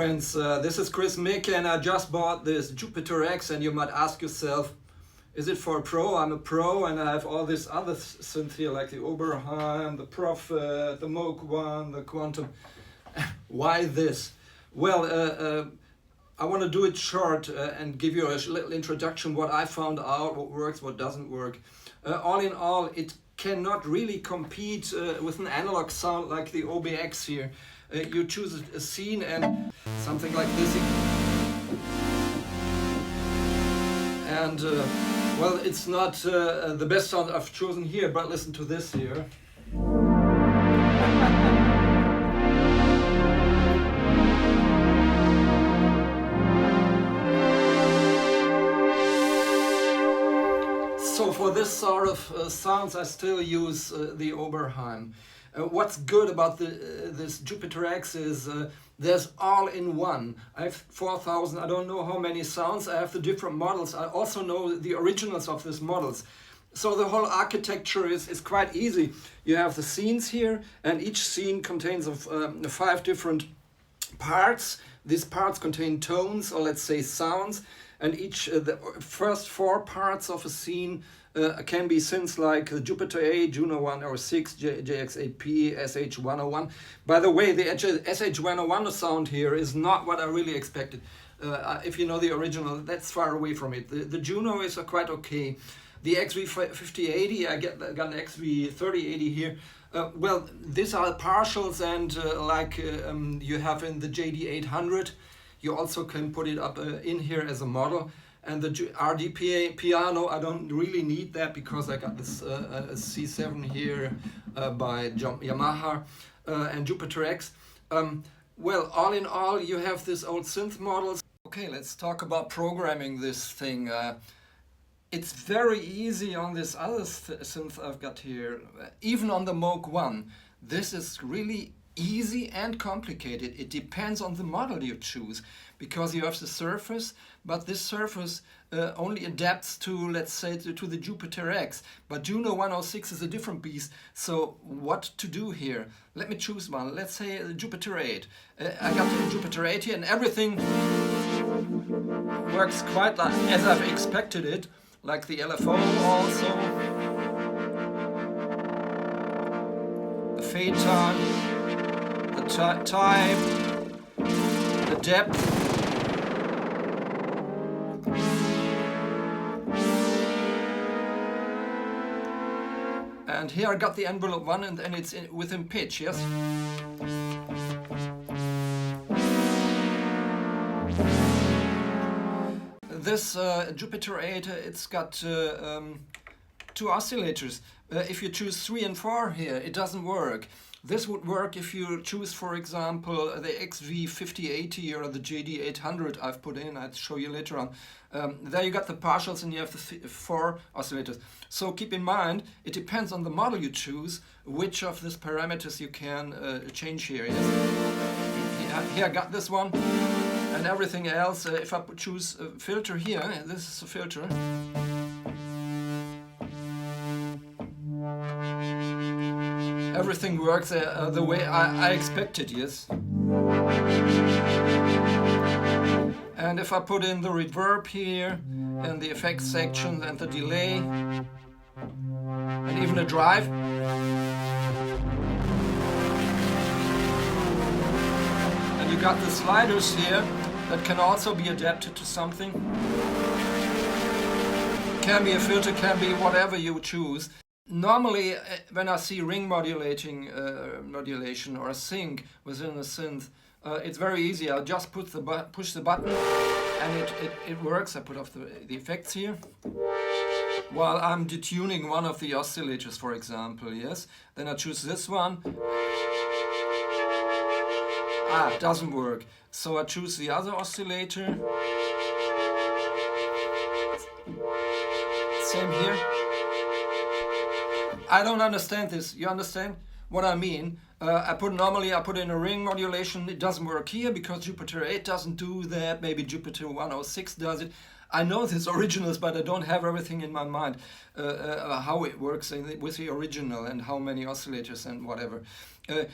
friends, this is Chris Mick and I just bought this Jupiter X, and you might ask yourself, is it for a pro? I'm a pro and I have all this other synth here like the Oberheim, the Prophet, the Moog 1, the Quantum. Why this? Well, I want to do it short and give you a little introduction what I found out, what works, what doesn't work. All in all, it cannot really compete with an analog sound like the OBX here. You choose a scene and something like this. And well, it's not the best sound I've chosen here, but listen to this here. So for this sort of sounds, I still use the Oberheim. What's good about this Jupiter X is there's all-in-one. I have 4,000, I don't know how many sounds. I have the different models. I also know the originals of these models. So the whole architecture is quite easy. You have the scenes here, and each scene contains of 5 different parts. These parts contain tones, or let's say sounds, and each the first 4 parts of a scene can be synths like the Jupiter 8, Juno 106, JX8P, SH101. By the way, the SH101 sound here is not what I really expected. If you know the original, that's far away from it. The Juno is quite okay. The XV5080, I got an XV3080 here. Well, these are partials, and like you have in the JD800, you also can put it up in here as a model. And the RD piano, I don't really need that because I got this C7 here by Yamaha and Jupiter X. Well, all in all, you have this old synth models. Okay, let's talk about programming this thing. It's very easy on this other synth I've got here, even on the Moog 1. This is really easy and complicated. It depends on the model you choose, because you have the surface, but this surface only adapts to, let's say, to the Jupiter X. But Juno 106 is a different beast. So what to do here? Let me choose one. Let's say Jupiter 8. I got the Jupiter 8 here, and everything works quite like as I've expected it, like the LFO also, the fade time, the type, the depth. And here I got the envelope 1, and it's within pitch, yes? This Jupiter 8, it's got 2 oscillators. If you choose 3 and 4 here, it doesn't work. This would work if you choose, for example, the XV5080 or the JD800 I've put in. I'll show you later on. There you got the partials and you have the 4 oscillators. So keep in mind, it depends on the model you choose, which of these parameters you can change here. Yes? Here I got this one, and everything else, if I choose a filter here, this is a filter. Everything works the way I expected, yes. And if I put in the reverb here, and the effects section, and the delay, and even the drive, and you got the sliders here that can also be adapted to something. Can be a filter, can be whatever you choose. Normally, when I see ring modulation or a sync within a synth, it's very easy. I'll just push the button, and it works. I put off the effects here while I'm detuning one of the oscillators, for example. Yes. Then I choose this one. It doesn't work. So I choose the other oscillator. Same here. I don't understand this. You understand what I mean? Normally I put in a ring modulation. It doesn't work here because Jupiter 8 doesn't do that. Maybe Jupiter 106 does it. I know this originals, but I don't have everything in my mind how it works with the original and how many oscillators and whatever.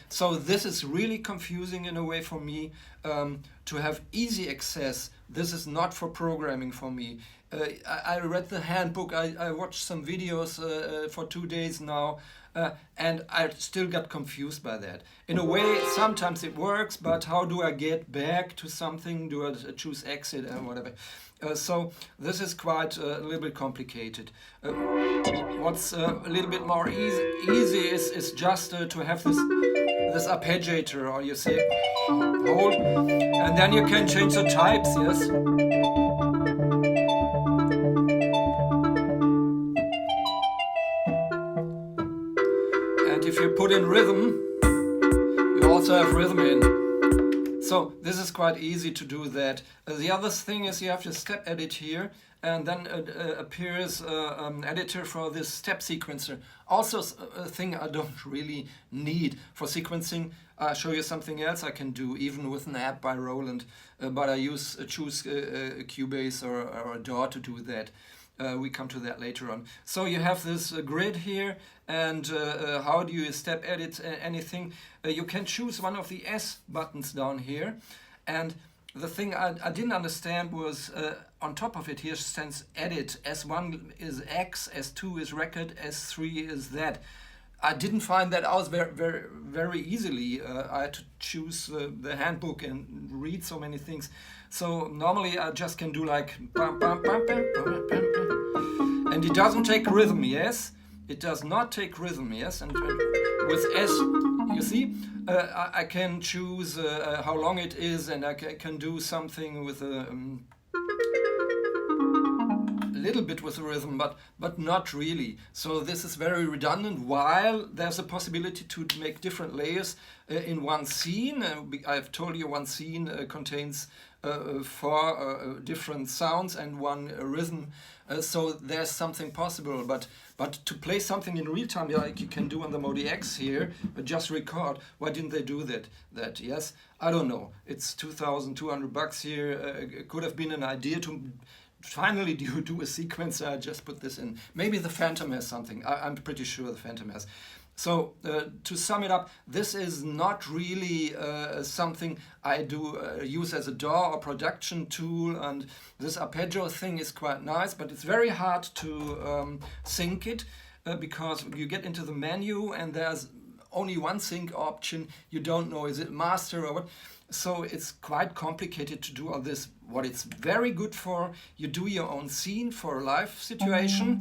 So this is really confusing in a way for me. To have easy access, this is not for programming for me. I read the handbook, I watched some videos for 2 days now, and I still got confused by that. In a way, sometimes it works, but how do I get back to something? Do I choose exit and whatever? So this is quite a little bit complicated. What's a little bit more easy is just to have this arpeggiator, or you say hold, and then you can change the types, yes. And if you put in rhythm, you also have rhythm in. So this is quite easy to do that. The other thing is you have to step edit here, and then appears an editor for this step sequencer. Also a thing I don't really need for sequencing. I'll show you something else I can do even with an app by Roland, but I choose Cubase or a DAW to do that. We come to that later on. So you have this grid here, and how do you step edit anything? You can choose one of the S buttons down here, and the thing I didn't understand was on top of it here stands edit. S1 is X, S2 is record, S3 is that. I didn't find that out very easily. I had to choose the handbook and read so many things. So normally I just can do like bam, bam, bam, bam, bam, bam, bam. And it doesn't take rhythm, yes. It does not take rhythm, yes. And with S, you see, I can choose how long it is, and I can do something with a little bit with the rhythm, but not really. So this is very redundant, while there's a possibility to make different layers in one scene. I've told you one scene contains 4 different sounds and 1 rhythm, so there's something possible. But to play something in real time, like you can do on the Modi X here, just record. Why didn't they do that? Yes, I don't know. It's $2,200 here. It could have been an idea to finally do a sequence. I just put this in. Maybe the Phantom has something. I'm pretty sure the Phantom has. So to sum it up, this is not really something I do use as a DAW or production tool, and this arpeggio thing is quite nice, but it's very hard to sync it because you get into the menu and there's only one sync option. You don't know, is it master or what? So it's quite complicated to do all this. What it's very good for, you do your own scene for a live situation.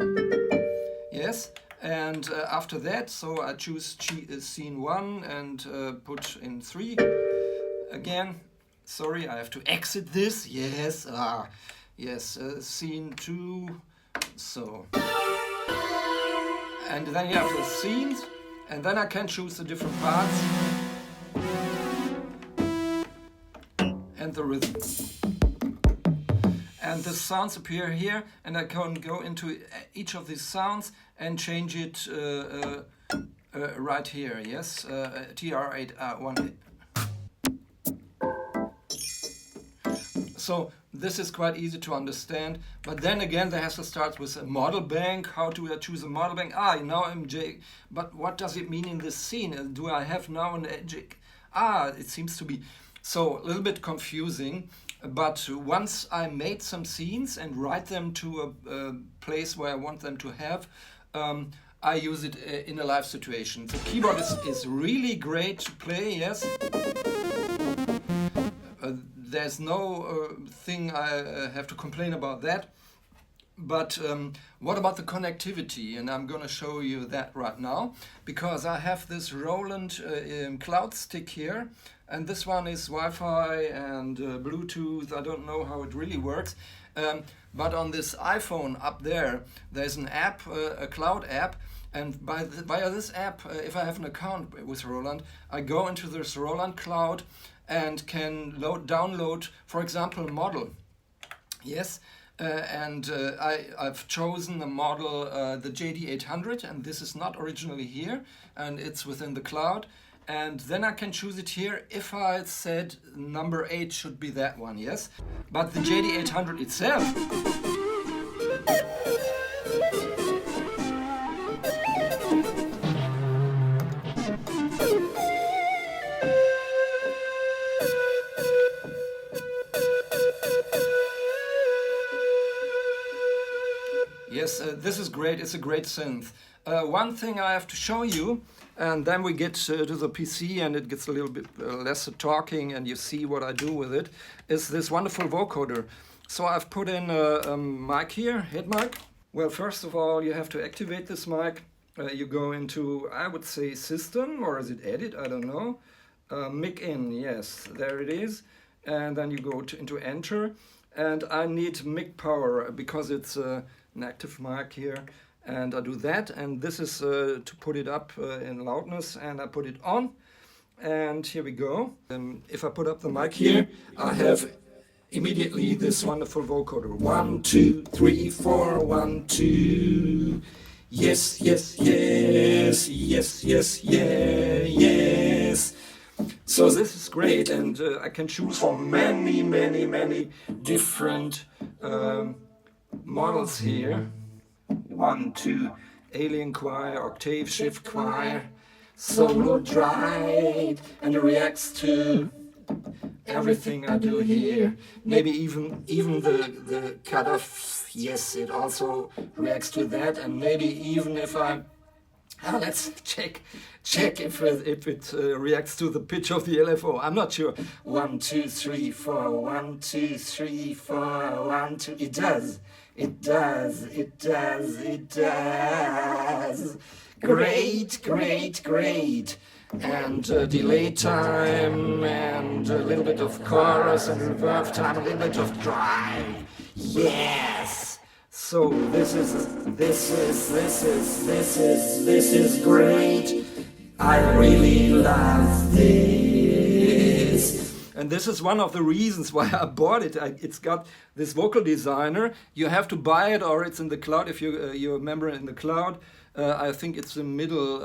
Yes. And after that, so I choose scene 1 and put in 3 again. Sorry, I have to exit this. Yes, yes, scene 2. So, and then you have the scenes, and then I can choose the different parts and the rhythm. And the sounds appear here, and I can go into each of these sounds and change it right here, yes, TR8R1. So this is quite easy to understand, but then again there has to start with a model bank. How do I choose a model bank? Now MJ, but what does it mean in this scene? Do I have now an edge? It seems to be so a little bit confusing. But once I made some scenes and write them to a place where I want them to have, I use it in a live situation. The keyboard is really great to play, yes. There's no thing I have to complain about that. But what about the connectivity? And I'm going to show you that right now, because I have this Roland cloud stick here, and this one is Wi-Fi and Bluetooth. I don't know how it really works, but on this iPhone up there's an app, a cloud app, and via this app, if I have an account with Roland, I go into this Roland cloud and can download, for example, a model. Yes. I've chosen the model, the JD800, and this is not originally here, and it's within the cloud. And then I can choose it here if I said number 8 should be that one, yes? But the JD800 itself, yes, this is great. It's a great synth. One thing I have to show you, and then we get to the PC and it gets a little bit less talking and you see what I do with it, is this wonderful vocoder. So I've put in a mic here, head mic. Well, first of all, you have to activate this mic. You go into, I would say, system, or is it edit? I don't know. Mic in, yes, there it is. And then you go into enter. And I need mic power because it's an active mic here. And I do that, and this is to put it up in loudness, and I put it on. And here we go. If I put up the mic here, I have immediately this wonderful vocoder. 1, 2, 3, 4, 1, 2. Yes, yes, yes, yes, yes, yeah, yes. So this is great, and I can choose from many, many, many different models here. 1, 2, alien choir, octave shift choir, solo drive, and it reacts to everything I do here. Maybe even the cutoff, yes, it also reacts to that, and maybe even if let's check if it reacts to the pitch of the LFO. I'm not sure. 1, 2, 3, 4. 1, 2, 3, 4. 1, 2. It does. It does. It does. It does. Great, great, great. And delay time, and a little bit of chorus and reverb time, a little bit of drive. Yes. So this is great. I really love this. And this is one of the reasons why I bought it. It's got this vocal designer. You have to buy it, or it's in the cloud if you're a member in the cloud. I think it's the middle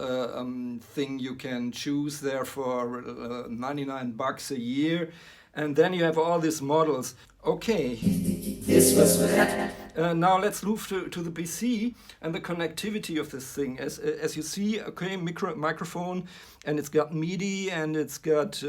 thing you can choose there for $99 a year. And then you have all these models. Okay, this was that. Now let's move to the PC and the connectivity of this thing. As you see, okay, microphone, and it's got MIDI, and it's got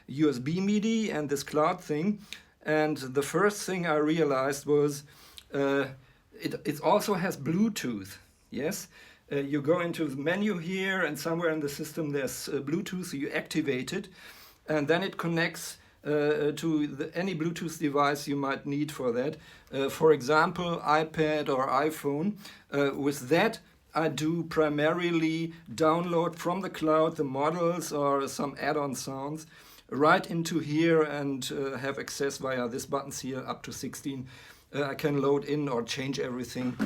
USB MIDI, and this cloud thing. And the first thing I realized was it also has Bluetooth. Yes, you go into the menu here, and somewhere in the system there's Bluetooth. So you activate it, and then it connects to any Bluetooth device you might need for that. For example, iPad or iPhone. With that, I do primarily download from the cloud the models or some add-on sounds right into here, and have access via these buttons here up to 16. I can load in or change everything.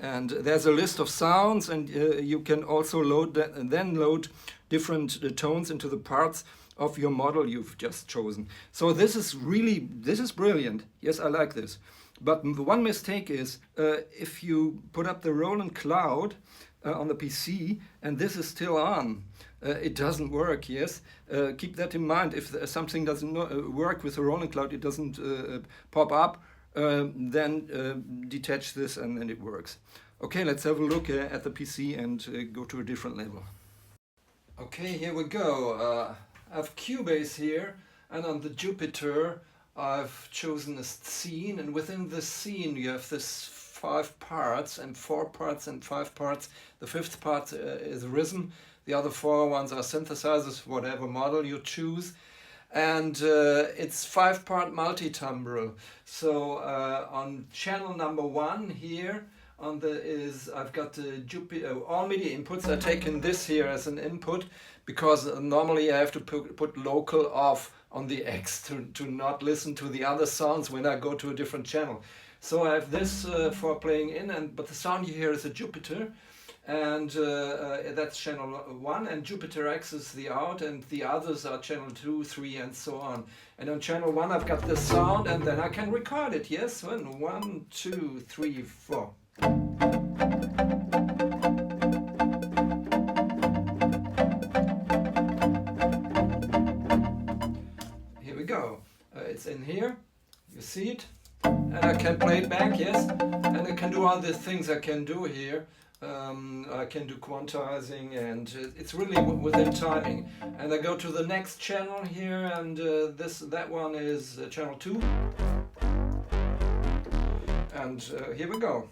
And there's a list of sounds, and you can also load that and then load different tones into the parts of your model you've just chosen. So this is brilliant. Yes, I like this. But the one mistake is if you put up the Roland Cloud on the PC and this is still on, it doesn't work, yes? Keep that in mind. If something doesn't work with the Roland Cloud, it doesn't pop up, then detach this and then it works. Okay, let's have a look at the PC and go to a different level. Okay, here we go. I have Cubase here, and on the Jupiter I've chosen a scene, and within this scene you have this 5 parts and 4 parts and 5 parts. The 5th part is rhythm, the other 4 ones are synthesizers, whatever model you choose. And it's 5-part multi-timbral. So on channel number 1 here, I've got the Jupiter, all MIDI inputs. I've taken this here as an input because normally I have to put local off on the X to not listen to the other sounds when I go to a different channel. So I have this for playing in, but the sound you hear is a Jupiter, and that's channel 1, and Jupiter X is the out, and the others are channel 2, 3, and so on. And on channel 1 I've got the sound, and then I can record it, yes? 1, 2, 3, 4. It's in here, you see it, and I can play it back, yes, and I can do all the things I can do here. I can do quantizing, and it's really within timing. And I go to the next channel here, and that one is channel 2. And here we go.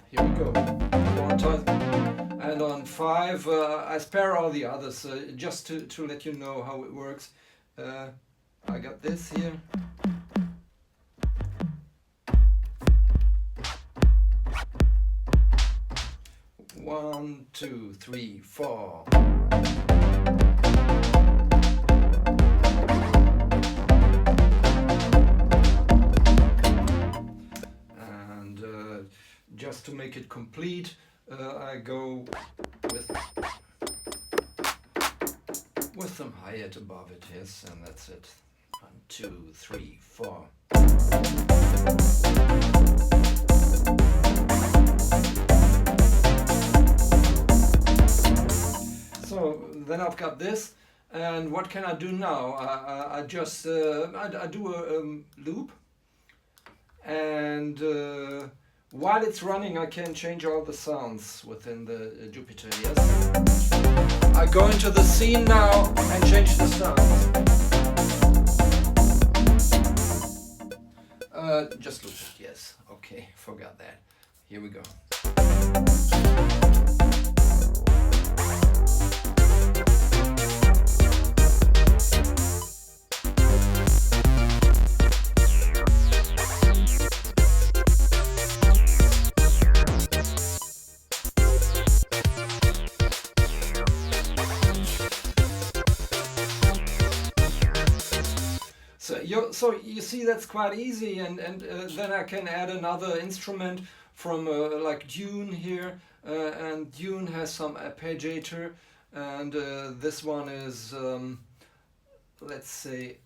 Here we go. And on 5, I spare all the others just to let you know how it works. I got this here. One, 2, 3, 4. And just to make it complete, I go with some hi-hat above it, yes, and that's it. 1, 2, 3, 4. So then I've got this, and what can I do now? I just I do a loop, and while it's running, I can change all the sounds within the Jupiter, yes? I go into the scene now and change the sounds. Just loop it, yes. Okay, forgot that. Here we go. So you see, that's quite easy, and then I can add another instrument from like Dune here, and Dune has some arpeggiator, and this one is let's say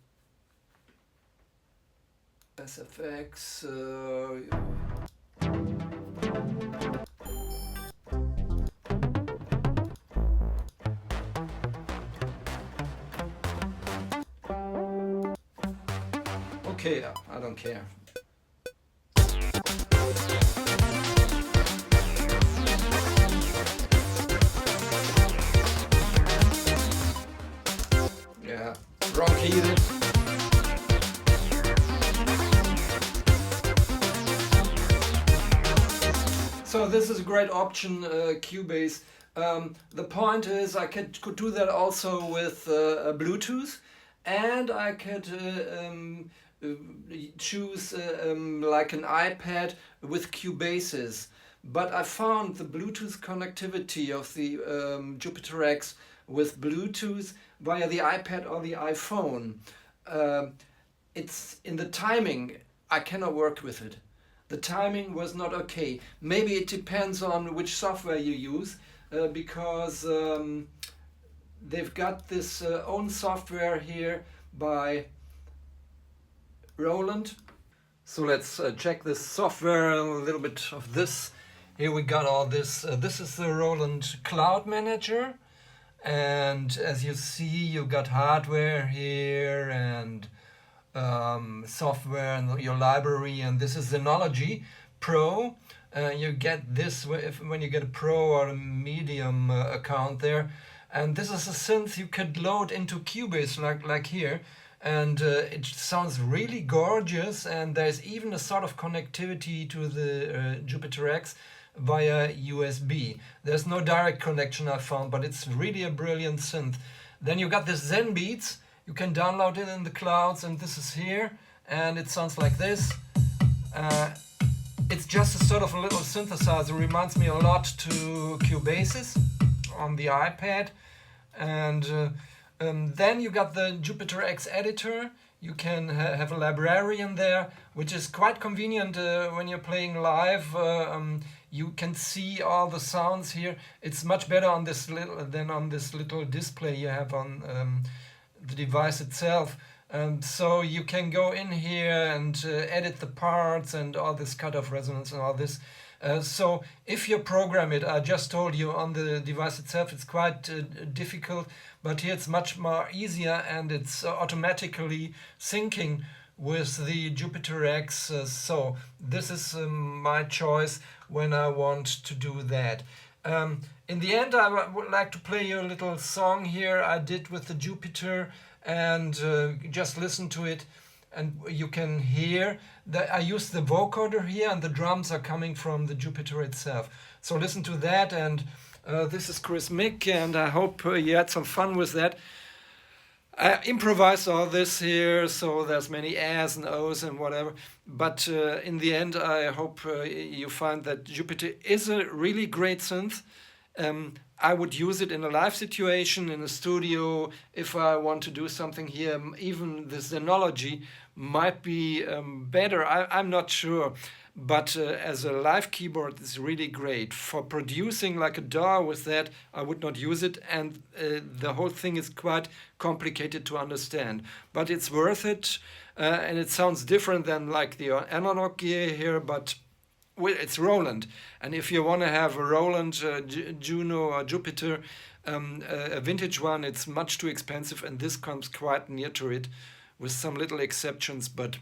SFX. Okay, I don't care. Yeah, wrong key then. So this is a great option, Cubase. The point is I could do that also with Bluetooth, and I could choose like an iPad with Cubases, but I found the Bluetooth connectivity of the Jupiter X with Bluetooth via the iPad or the iPhone. It's in the timing, I cannot work with it. The timing was not okay. Maybe it depends on which software you use, because they've got this own software here by Roland. So let's check this software, a little bit of this. Here we got all this. This is the Roland Cloud Manager, and as you see, you got hardware here and software and your library, and this is Synology Pro. You get this when you get a Pro or a Medium account there, and this is a synth you could load into Cubase like here. And it sounds really gorgeous, and there's even a sort of connectivity to the Jupiter X via USB. There's no direct connection I found, but it's really a brilliant synth. Then you got this Zen Beats. You can download it in the clouds, and this is here, and it sounds like this. It's just a sort of a little synthesizer. Reminds me a lot to Cubases on the iPad. And then you got the Jupiter X editor. You can have a librarian there, which is quite convenient when you're playing live. You can see all the sounds here. It's much better on this than on this little display you have on the device itself. So you can go in here and edit the parts and all this cut-off resonance and all this. So if you program it, I just told you on the device itself, it's quite difficult, but here it's much more easier, and it's automatically syncing with the Jupiter X. So this is my choice when I want to do that. In the end, I would like to play you a little song here I did with the Jupiter, and just listen to it, and you can hear that I use the vocoder here, and the drums are coming from the Jupiter itself. So listen to that, and this is Chris Mick, and I hope you had some fun with that. I improvised all this here, so there's many A's and O's and whatever. But in the end, I hope you find that Jupiter is a really great synth. I would use it in a live situation, in a studio, if I want to do something here. Even the Xenology might be better, I'm not sure. But as a live keyboard, it's really great. For producing like a DAW with that, I would not use it, and the whole thing is quite complicated to understand. But it's worth it, and it sounds different than like the analog gear here, but well, it's Roland. And if you want to have a Roland Juno or Jupiter, a vintage one, it's much too expensive, and this comes quite near to it, with some little exceptions, but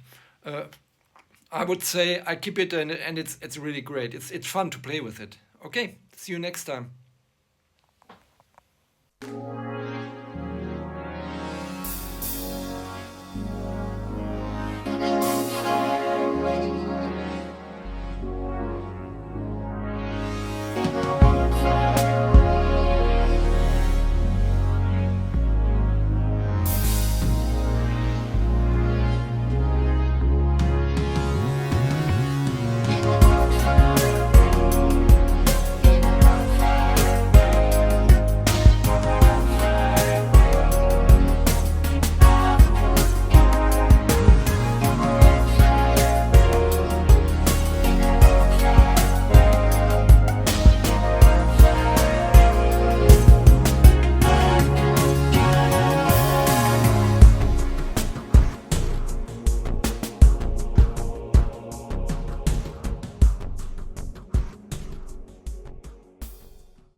I would say I keep it, and it's really great. It's fun to play with it. Okay, see you next time.